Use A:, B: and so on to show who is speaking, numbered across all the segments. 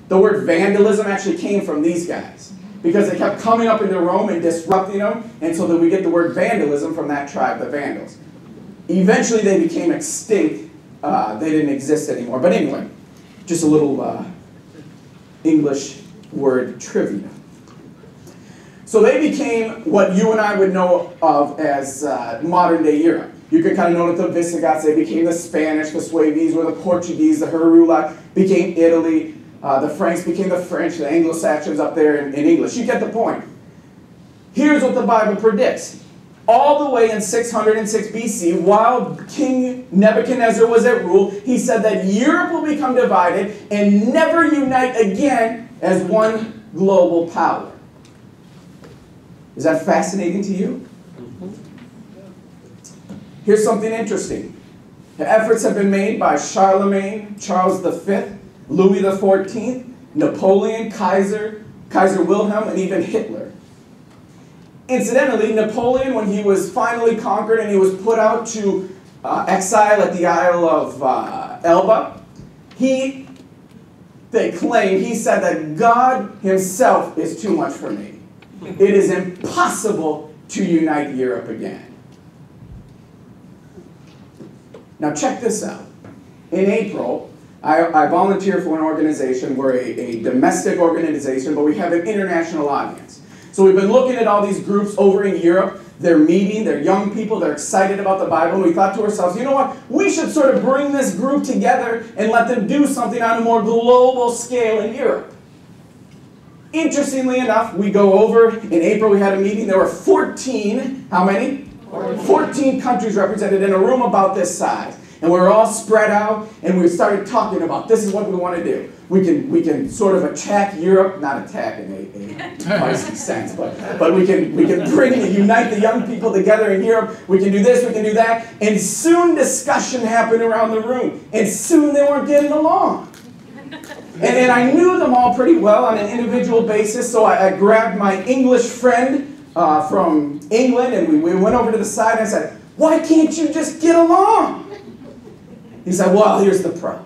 A: The word vandalism actually came from these guys, because they kept coming up into Rome and disrupting them, and so that we get the word vandalism from that tribe, the Vandals. Eventually they became extinct. They didn't exist anymore. But anyway, just a little English word trivia. So they became what you and I would know of as modern-day Europe. You could kind of know that the Visigoths, they became the Spanish, the Sueves were the Portuguese, the Heruli became Italy, the Franks became the French, the Anglo-Saxons up there in English. You get the point. Here's what the Bible predicts. All the way in 606 BC, while King Nebuchadnezzar was at rule, he said that Europe will become divided and never unite again as one global power. Is that fascinating to you? Here's something interesting. The efforts have been made by Charlemagne, Charles V, Louis XIV, Napoleon, Kaiser Wilhelm, and even Hitler. Incidentally, Napoleon, when he was finally conquered and he was put out to exile at the Isle of Elba, they claimed, he said that God himself is too much for me. It is impossible to unite Europe again. Now check this out. In April, I volunteer for an organization. We're a domestic organization, but we have an international audience. So we've been looking at all these groups over in Europe. They're meeting, they're young people, they're excited about the Bible. And we thought to ourselves, you know what? We should sort of bring this group together and let them do something on a more global scale in Europe. Interestingly enough, we go over, in April we had a meeting, there were 14, how many? 14 countries represented in a room about this size. And we were all spread out, and we started talking about, this is what we want to do. We can sort of attack Europe, not attack in a spicy sense, but we can unite the young people together in Europe. We can do this, we can do that. And soon discussion happened around the room. And soon they weren't getting along. And I knew them all pretty well on an individual basis, so I grabbed my English friend from England, and we went over to the side, and I said, why can't you just get along? He said, well, here's the problem.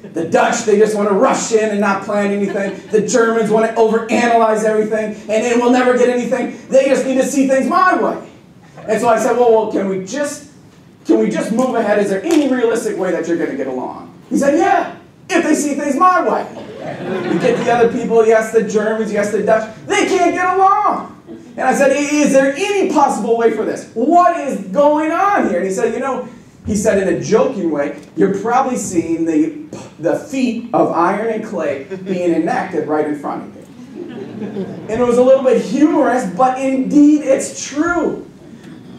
A: The Dutch, they just want to rush in and not plan anything. The Germans want to overanalyze everything, and then we'll never get anything. They just need to see things my way. And so I said, well, can we just move ahead? Is there any realistic way that you're going to get along? He said, yeah, if they see things my way. You get the other people, you ask the Germans, you ask the Dutch, they can't get along. And I said, is there any possible way for this? What is going on here? And he said, you know, he said in a joking way, you're probably seeing the feat of iron and clay being enacted right in front of you. And it was a little bit humorous, but indeed it's true.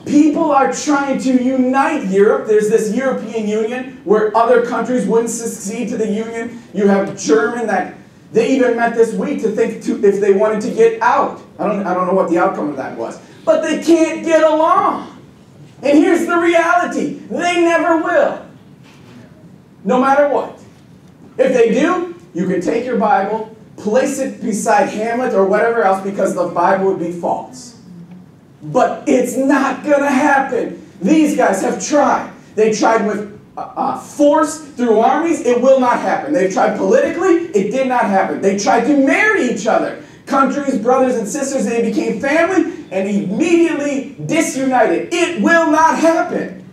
A: People are trying to unite Europe. There's this European Union where other countries wouldn't succeed to the Union. You have German that they even met this week to think if they wanted to get out. I don't know what the outcome of that was. But they can't get along. And here's the reality. They never will. No matter what. If they do, you can take your Bible, place it beside Hamlet or whatever else because the Bible would be false. But it's not going to happen. These guys have tried. They tried with force through armies. It will not happen. They tried politically. It did not happen. They tried to marry each other. Countries, brothers and sisters, they became family and immediately disunited. It will not happen.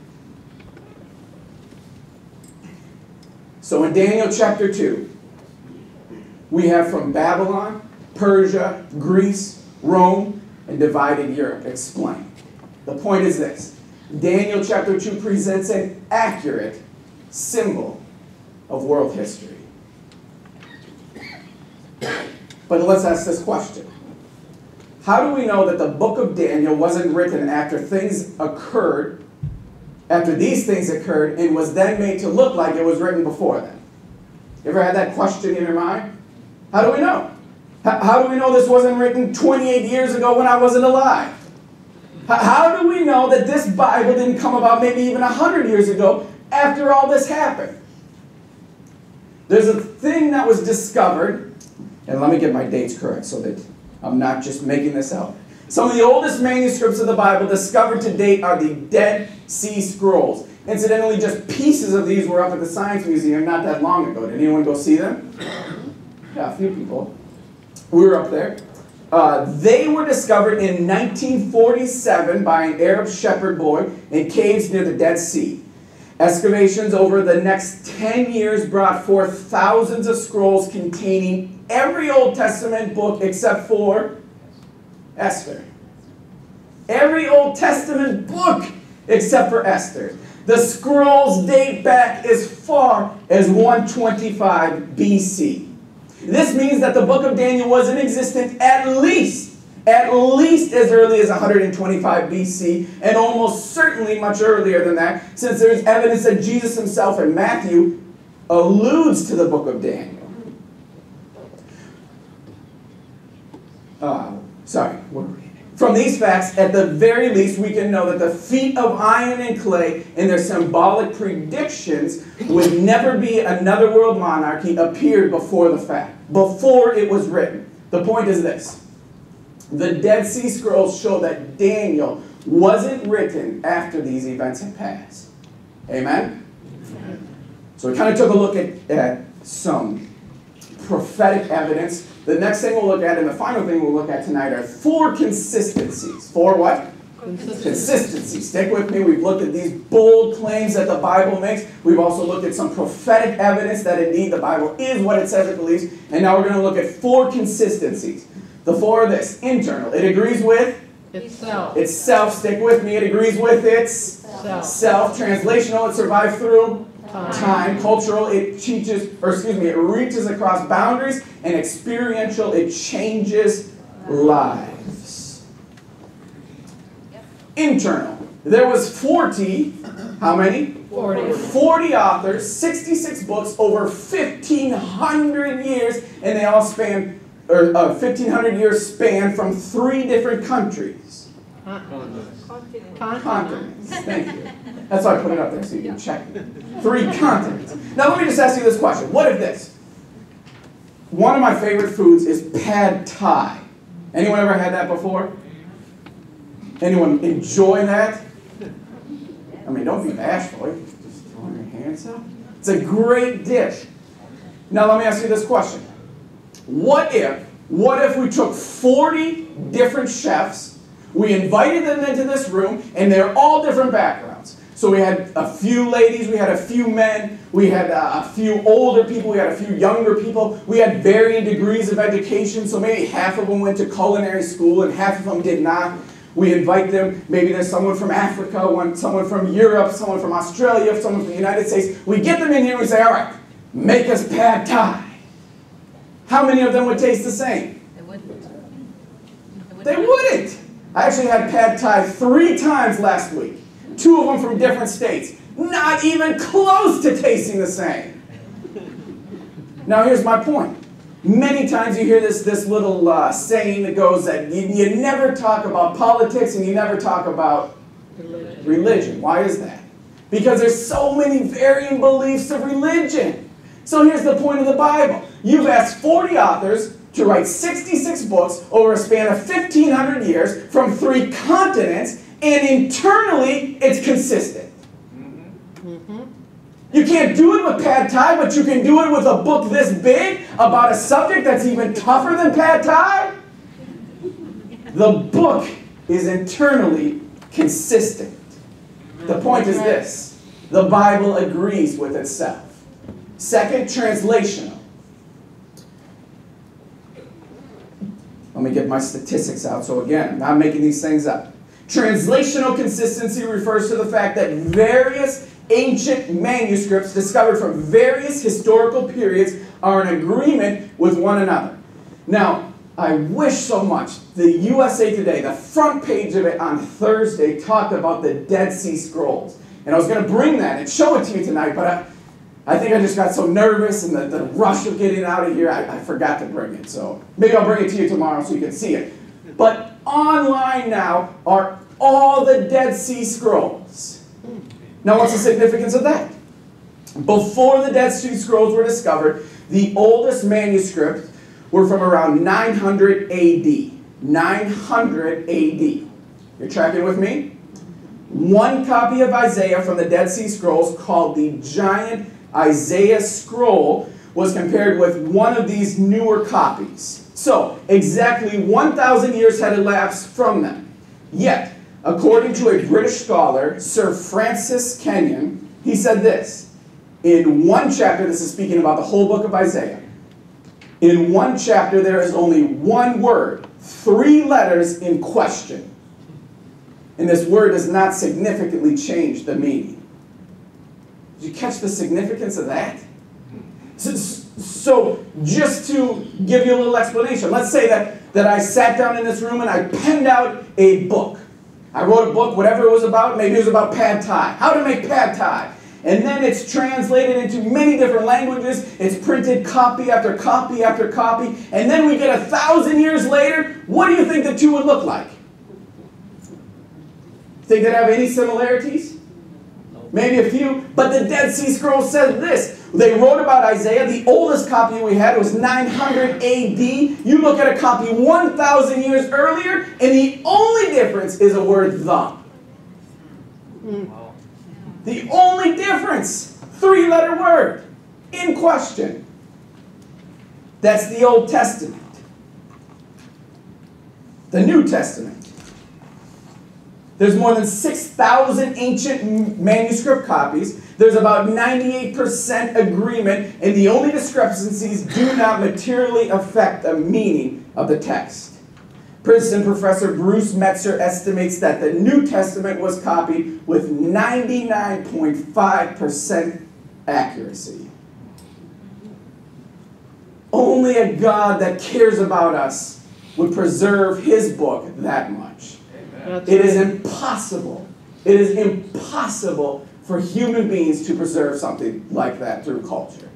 A: So in Daniel chapter 2, we have from Babylon, Persia, Greece, Rome, and divided Europe explained. The point is this. Daniel chapter 2 presents an accurate symbol of world history. But let's ask this question. How do we know that the book of Daniel wasn't written after things occurred, after these things occurred, and was then made to look like it was written before them? You ever had that question in your mind? How do we know? How do we know this wasn't written 28 years ago when I wasn't alive? How do we know that this Bible didn't come about maybe even 100 years ago after all this happened? There's a thing that was discovered, and let me get my dates correct so that I'm not just making this up. Some of the oldest manuscripts of the Bible discovered to date are the Dead Sea Scrolls. Incidentally, just pieces of these were up at the Science Museum not that long ago. Did anyone go see them? Yeah, a few people. We were up there. They were discovered in 1947 by an Arab shepherd boy in caves near the Dead Sea. Excavations over the next 10 years brought forth thousands of scrolls containing every Old Testament book except for Esther. Every Old Testament book except for Esther. The scrolls date back as far as 125 BC. This means that the book of Daniel was in existence at least as early as 125 BC, and almost certainly much earlier than that, since there's evidence that Jesus himself in Matthew alludes to the book of Daniel. From these facts, at the very least, we can know that the feet of iron and clay and their symbolic predictions would never be another world monarchy appeared before the fact, before it was written. The point is this. The Dead Sea Scrolls show that Daniel wasn't written after these events had passed. Amen? So we kind of took a look at some prophetic evidence. The next thing we'll look at, and the final thing we'll look at tonight, are 4 consistencies. 4 what? Consistencies. Stick with me. We've looked at these bold claims that the Bible makes. We've also looked at some prophetic evidence that indeed the Bible is what it says it believes. And now we're going to look at 4 consistencies. The 4 are this. Internal. It agrees with
B: itself.
A: Itself. Stick with me. It agrees with itself. Translational. It survives through time. Cultural. It teaches, it reaches across boundaries. And experiential. It changes lives. Internal. There was 40, how many? 40 authors, 66 books, over 1,500 years, and they all span, 1,500 years span from 3 different countries. Continents. Thank you. That's why I put it up there so you can check it. 3 continents. Now let me just ask you this question. What if this? One of my favorite foods is pad thai. Anyone ever had that before? Anyone enjoy that? I mean, don't be bashful. Just throw your hands up. It's a great dish. Now let me ask you this question. What if we took 40 different chefs, we invited them into this room, and they're all different backgrounds. So we had a few ladies, we had a few men, we had a few older people, we had a few younger people, we had varying degrees of education, so maybe half of them went to culinary school and half of them did not. We invite them, maybe there's someone from Africa, someone from Europe, someone from Australia, someone from the United States. We get them in here and we say, all right, make us pad thai. How many of them would taste the same? They wouldn't. I actually had pad thai 3 times last week. 2 of them from different states. Not even close to tasting the same. Now here's my point. Many times you hear this little saying that goes that you never talk about politics and you never talk about religion. Why is that? Because there's so many varying beliefs of religion. So here's the point of the Bible. You've asked 40 authors to write 66 books over a span of 1,500 years from 3 continents, and internally it's consistent. You can't do it with pad thai, but you can do it with a book this big about a subject that's even tougher than pad thai. The book is internally consistent. The point is this. The Bible agrees with itself. Second, translational. Let me get my statistics out. So again, I'm not making these things up. Translational consistency refers to the fact that various ancient manuscripts discovered from various historical periods are in agreement with one another. Now, I wish so much the USA Today, the front page of it on Thursday, talked about the Dead Sea Scrolls. And I was going to bring that and show it to you tonight, but I think I just got so nervous and the rush of getting out of here, I forgot to bring it. So maybe I'll bring it to you tomorrow so you can see it. But online now are all the Dead Sea Scrolls. Now, what's the significance of that? Before the Dead Sea Scrolls were discovered, the oldest manuscripts were from around 900 AD. 900 AD. You're tracking with me? One copy of Isaiah from the Dead Sea Scrolls, called the Giant Isaiah Scroll, was compared with one of these newer copies. So, exactly 1,000 years had elapsed from them. Yet, according to a British scholar, Sir Francis Kenyon, he said this: in one chapter, this is speaking about the whole book of Isaiah, in one chapter there is only one word, 3 letters in question. And this word does not significantly change the meaning. Did you catch the significance of that? So just to give you a little explanation, let's say that I sat down in this room and I penned out a book. I wrote a book, whatever it was about. Maybe it was about pad thai, how to make pad thai. And then it's translated into many different languages. It's printed copy after copy after copy. And then we get 1,000 years later. What do you think the two would look like? Think they'd have any similarities? Maybe a few. But the Dead Sea Scrolls says this. They wrote about Isaiah. The oldest copy we had was 900 AD. You look at a copy 1,000 years earlier, and the only difference is a word "the." The only difference, 3-letter word in question. That's the Old Testament. The New Testament. There's more than 6,000 ancient manuscript copies. There's about 98% agreement, and the only discrepancies do not materially affect the meaning of the text. Princeton professor Bruce Metzer estimates that the New Testament was copied with 99.5% accuracy. Only a God that cares about us would preserve his book that much. It is impossible. It is impossible for human beings to preserve something like that through culture,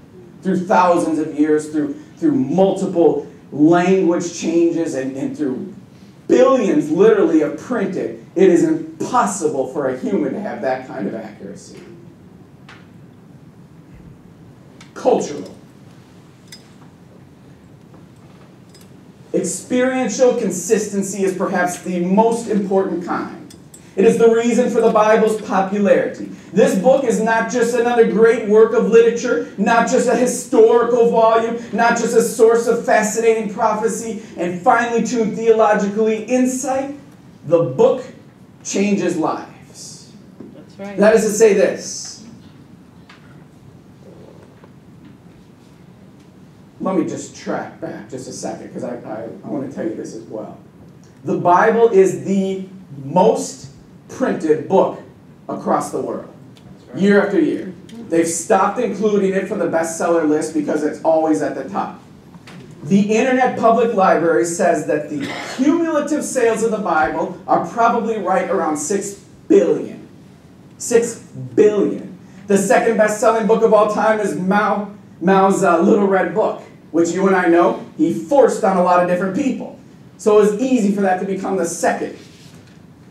A: through thousands of years, through multiple language changes, and through billions literally of printed. It is impossible for a human to have that kind of accuracy. Cultural. Experiential consistency is perhaps the most important kind. It is the reason for the Bible's popularity. This book is not just another great work of literature, not just a historical volume, not just a source of fascinating prophecy and finely tuned theologically insight. The book changes lives.
B: That's right.
A: That is to say this. Let me just track back just a second, because I want to tell you this as well. The Bible is the most printed book across the world, year after year. They've stopped including it for the bestseller list because it's always at the top. The Internet Public Library says that the cumulative sales of the Bible are probably right around 6 billion. 6 billion. The second best-selling book of all time is Mao's Little Red Book, which you and I know he forced on a lot of different people. So it was easy for that to become the second.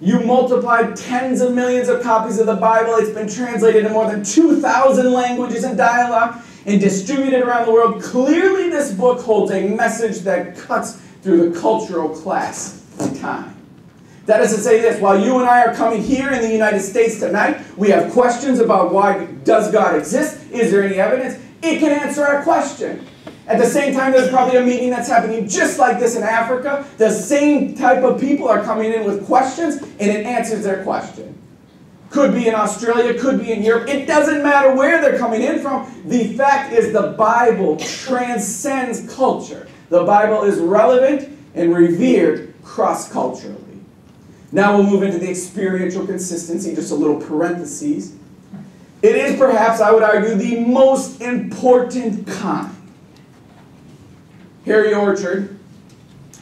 A: You multiplied tens of millions of copies of the Bible. It's been translated in more than 2,000 languages and dialogue and distributed around the world. Clearly, this book holds a message that cuts through the cultural class and time. That is to say this: while you and I are coming here in the United States tonight, we have questions about why does God exist? Is there any evidence? It can answer our question. At the same time, there's probably a meeting that's happening just like this in Africa. The same type of people are coming in with questions, and it answers their question. Could be in Australia, could be in Europe. It doesn't matter where they're coming in from. The fact is the Bible transcends culture. The Bible is relevant and revered cross-culturally. Now we'll move into the experiential consistency, just a little parentheses. It is perhaps, I would argue, the most important kind. Harry Orchard,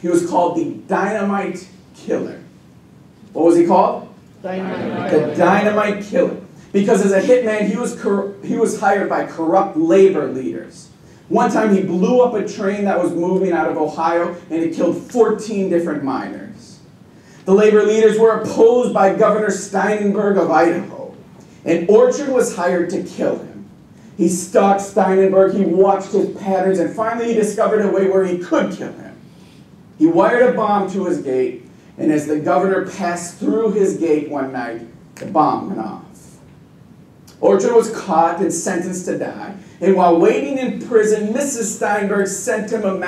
A: he was called the dynamite killer. What was he called?
B: Dynamite.
A: The dynamite killer. Because as a hitman, he was hired by corrupt labor leaders. One time he blew up a train that was moving out of Ohio, and it killed 14 different miners. The labor leaders were opposed by Governor Steinenberg of Idaho, and Orchard was hired to kill him. He stalked Steinenberg, he watched his patterns, and finally he discovered a way where he could kill him. He wired a bomb to his gate, and as the governor passed through his gate one night, the bomb went off. Orchard was caught and sentenced to die. And while waiting in prison, Mrs. Steinberg sent him a message.